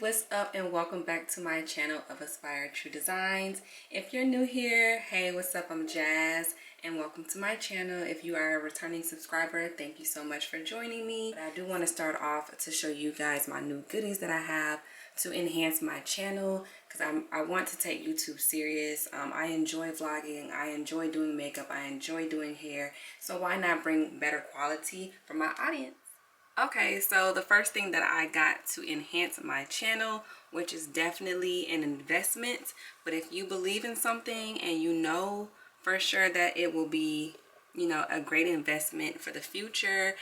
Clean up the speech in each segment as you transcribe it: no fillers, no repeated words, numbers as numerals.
what's up and welcome back to my channel of Aspire True Designs. If you're new here, hey, what's up? I'm Jazz and welcome to my channel. If you are a returning subscriber, thank you so much for joining me. But I do want to start off to show you guys my new goodies that I have to enhance my channel because I want to take YouTube serious. I enjoy vlogging, I enjoy doing makeup, I enjoy doing hair, so why not bring better quality for my audience? Okay, so the first thing that I got to enhance my channel, which is definitely an investment, but if you believe in something and you know for sure that it will be, you know, a great investment for the future,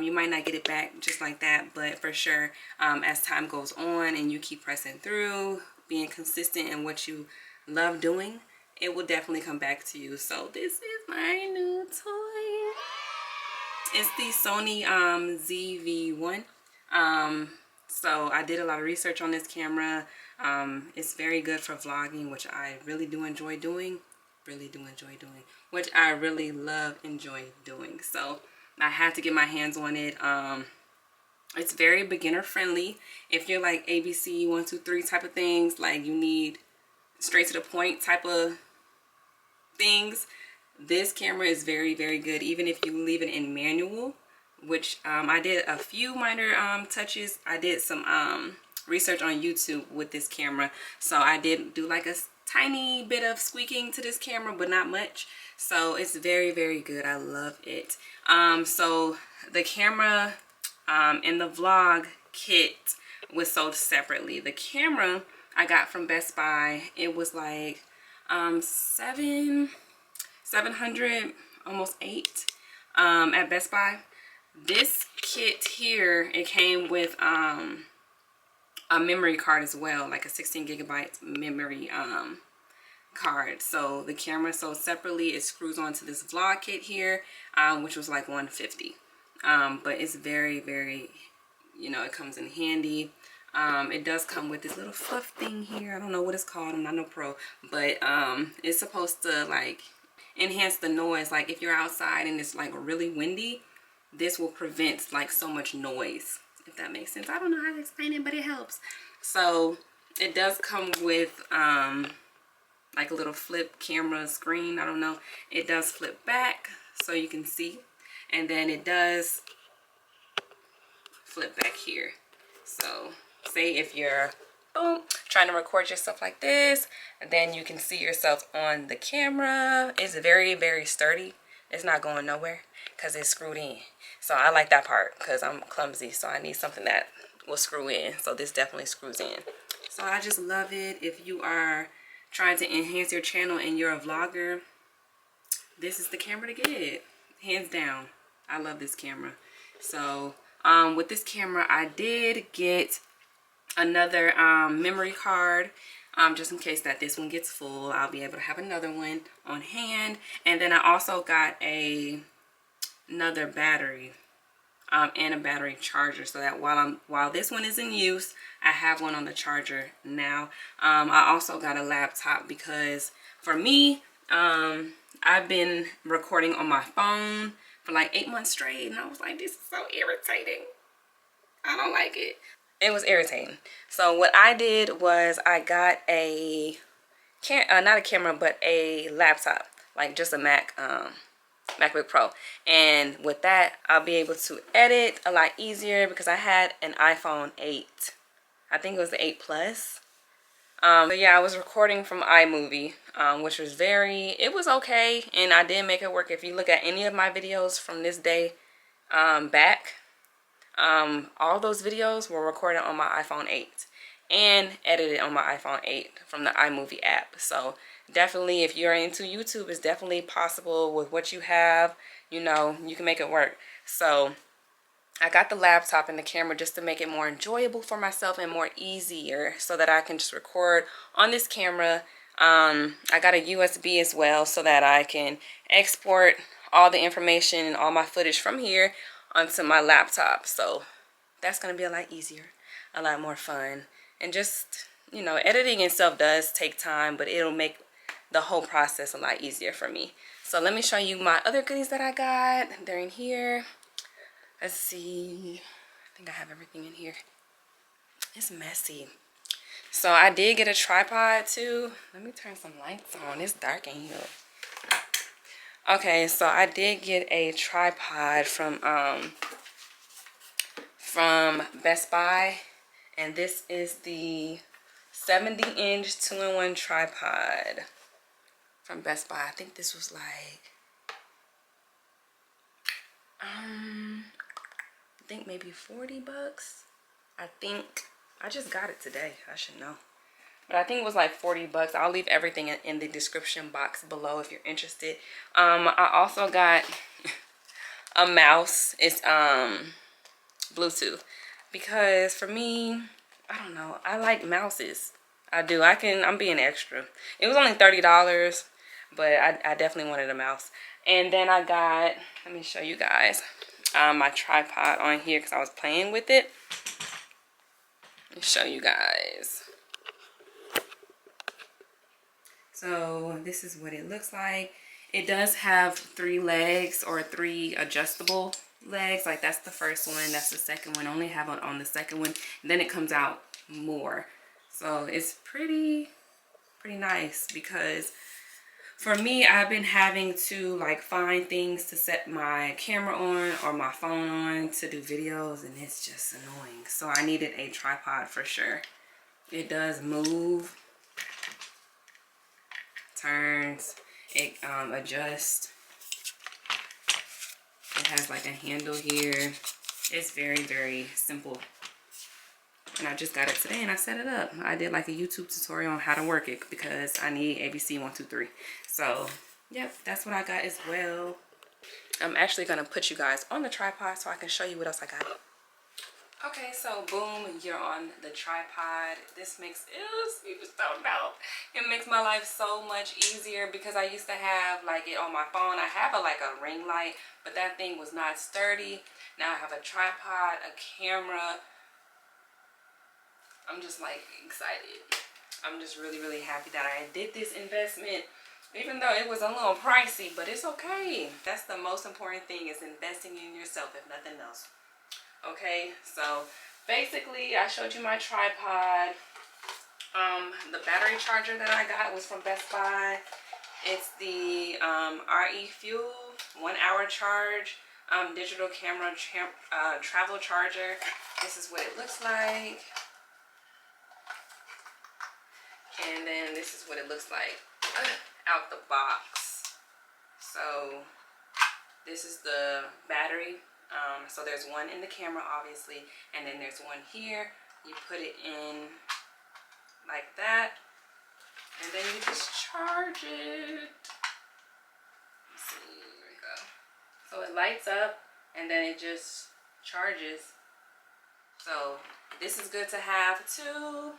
you might not get it back just like that, but for sure, as time goes on and you keep pressing through, being consistent in what you love doing, it will definitely come back to you. So this is my new toy. It's the Sony ZV-1. So I did a lot of research on this camera. It's very good for vlogging, which I really do enjoy doing. Which I really enjoy doing. So I had to get my hands on it. It's very beginner friendly. If you're like ABC 1, 2, 3 type of things, like you need straight to the point type of things, this camera is very good. Even if you leave it in manual, which I did a few minor touches. I did some research on YouTube with this camera, so I did do like a tiny bit of squeaking to this camera, but not much. So it's very good. I love it. So the camera and the vlog kit was sold separately. The camera I got from Best Buy. It was like $700, almost $8 at Best Buy. This kit here, it came with a memory card as well, like a 16 gigabyte memory card. So the camera sold separately. It screws onto this vlog kit here, which was like $150. But it's very, you know, it comes in handy. It does come with this little fluff thing here. I don't know what it's called. I'm not no pro, but it's supposed to like enhance the noise. Like if you're outside and it's like really windy, this will prevent like so much noise, if that makes sense. I don't know how to explain it, but it helps. So it does come with like a little flip camera screen. I don't know. It does flip back so you can see, and then it does flip back here. So say if you're trying to record yourself like this, and then you can see yourself on the camera. It's very sturdy. It's not going nowhere because it's screwed in. So I like that part because I'm clumsy, so I need something that will screw in. So this definitely screws in. So I just love it. If you are trying to enhance your channel and you're a vlogger, this is the camera to get, hands down. I love this camera. So with this camera, I did get another memory card, just in case that this one gets full. I'll be able to have another one on hand. And then I also got another battery and a battery charger, so that while this one is in use, I have one on the charger now. I also got a laptop because for me, I've been recording on my phone for like 8 months straight, and I was like, this is so irritating. I don't like it. It was irritating. So what I did was I got not a camera, but a laptop, like just a MacBook Pro. And with that, I'll be able to edit a lot easier because I had an iPhone 8. I think it was the 8 Plus. But yeah, I was recording from iMovie, which was it was okay, and I did make it work. If you look at any of my videos from this day back, all those videos were recorded on my iPhone 8 and edited on my iPhone 8 from the iMovie app. So definitely, if you're into YouTube, it's definitely possible with what you have. You know, you can make it work. So I got the laptop and the camera just to make it more enjoyable for myself and more easier, so that I can just record on this camera. I got a USB as well, so that I can export all the information and all my footage from here onto my laptop. So that's going to be a lot easier, a lot more fun. And just, you know, editing itself does take time, but it'll make the whole process a lot easier for me. So let me show you my other goodies that I got. They're in here. Let's see. I think I have everything in here. It's messy. So I did get a tripod too. Let me turn some lights on. It's dark in here. Okay, so I did get a tripod from Best Buy, and this is the 70-inch 2-in-1 tripod from Best Buy. I think this was like I think maybe 40 bucks. I think I just got it today. I should know. But I think it was like 40 bucks. I'll leave everything in the description box below if you're interested. I also got a mouse. It's Bluetooth, because for me, I don't know, I like mouses. I do. I'm being extra. It was only $30, but I definitely wanted a mouse. And then I got, let me show you guys my tripod on here because I was playing with it. Let me show you guys. So this is what it looks like. It does have 3 legs, or 3 adjustable legs. Like that's the first one, that's the second one. I only have on the second one, and then it comes out more. So it's pretty nice, because for me, I've been having to like find things to set my camera on or my phone on to do videos, and it's just annoying. So I needed a tripod for sure. It does move, turns, it adjusts. It has like a handle here. It's very simple. And I just got it today and I set it up. I did like a YouTube tutorial on how to work it because I need ABC 1, 2, 3. So, yep, that's what I got as well. I'm actually going to put you guys on the tripod so I can show you what else I got. Okay, so boom, you're on the tripod. This makes, you just don't know. It makes my life so much easier because I used to have like it on my phone. I have like a ring light, but that thing was not sturdy. Now I have a tripod, a camera. I'm just like excited. I'm just really happy that I did this investment, even though it was a little pricey, but it's okay. That's the most important thing, is investing in yourself, if nothing else. Okay, so basically I showed you my tripod. The battery charger that I got was from Best Buy. It's the RE Fuel 1-hour charge digital camera travel charger. This is what it looks like. And then this is what it looks like out the box. So this is the battery. So there's one in the camera, obviously, and then there's one here. You put it in like that, and then you just charge it. Let's see, there we go. So it lights up, and then it just charges. So this is good to have too,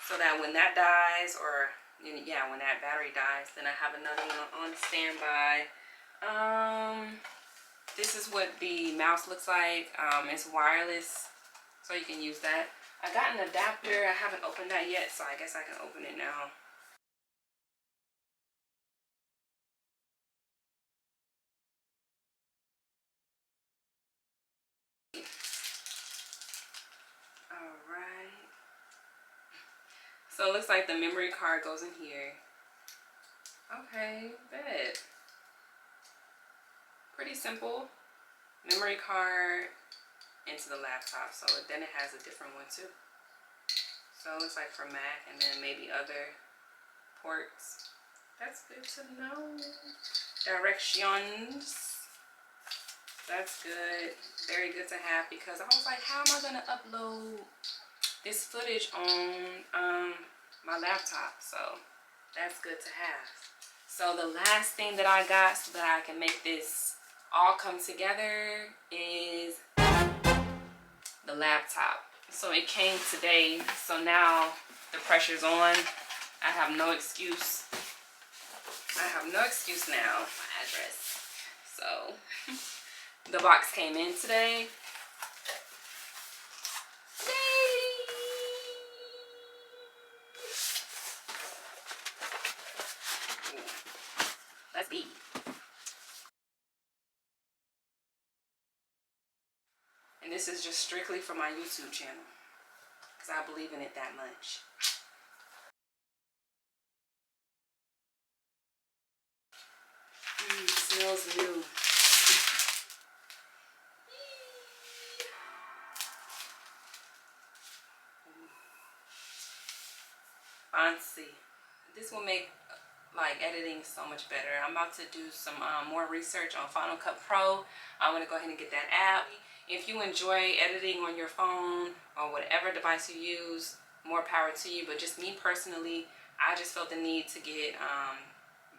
so that when that dies, or yeah, when that battery dies, then I have another one on standby. This is what the mouse looks like. It's wireless, so you can use that. I got an adapter. I haven't opened that yet, so I guess I can open it now. Alright. So it looks like the memory card goes in here. Okay, bet. Pretty simple. Memory card into the laptop. So then it has a different one too. So it looks like for Mac, and then maybe other ports. That's good to know. Directions. That's good. Very good to have, because I was like, how am I going to upload this footage on my laptop? So that's good to have. So the last thing that I got so that I can make this all come together is the laptop. So it came today, so now the pressure's on. I have no excuse. I have no excuse now. My address. So the box came in today. Let's eat. And this is just strictly for my YouTube channel. because I believe in it that much. It smells new. Fancy. This will make like editing so much better. I'm about to do some more research on Final Cut Pro. I'm gonna go ahead and get that app. If you enjoy editing on your phone or whatever device you use, more power to you. But just me personally, I just felt the need to get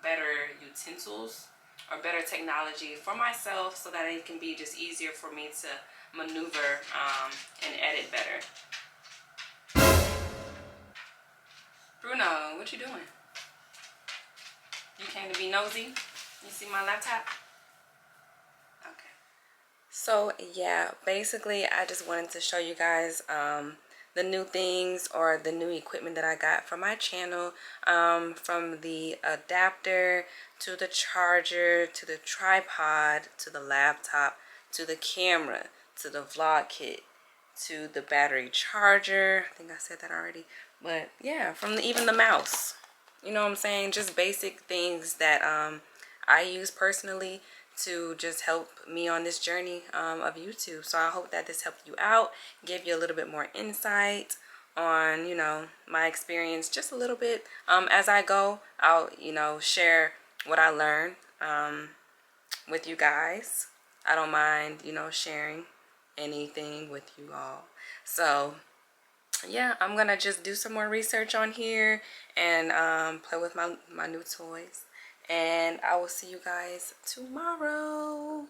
better utensils or better technology for myself so that it can be just easier for me to maneuver and edit better. Bruno, what you doing? You came to be nosy? You see my laptop? Okay. So yeah, basically I just wanted to show you guys the new things or the new equipment that I got for my channel, from the adapter to the charger to the tripod to the laptop to the camera to the vlog kit to the battery charger. I think I said that already, but yeah, from even the mouse. You know what I'm saying? Just basic things that I use personally to just help me on this journey of YouTube. So I hope that this helped you out, give you a little bit more insight on, you know, my experience just a little bit. As I go, I'll, you know, share what I learned with you guys. I don't mind, you know, sharing anything with you all. So yeah, I'm gonna just do some more research on here and play with my new toys, and I will see you guys tomorrow.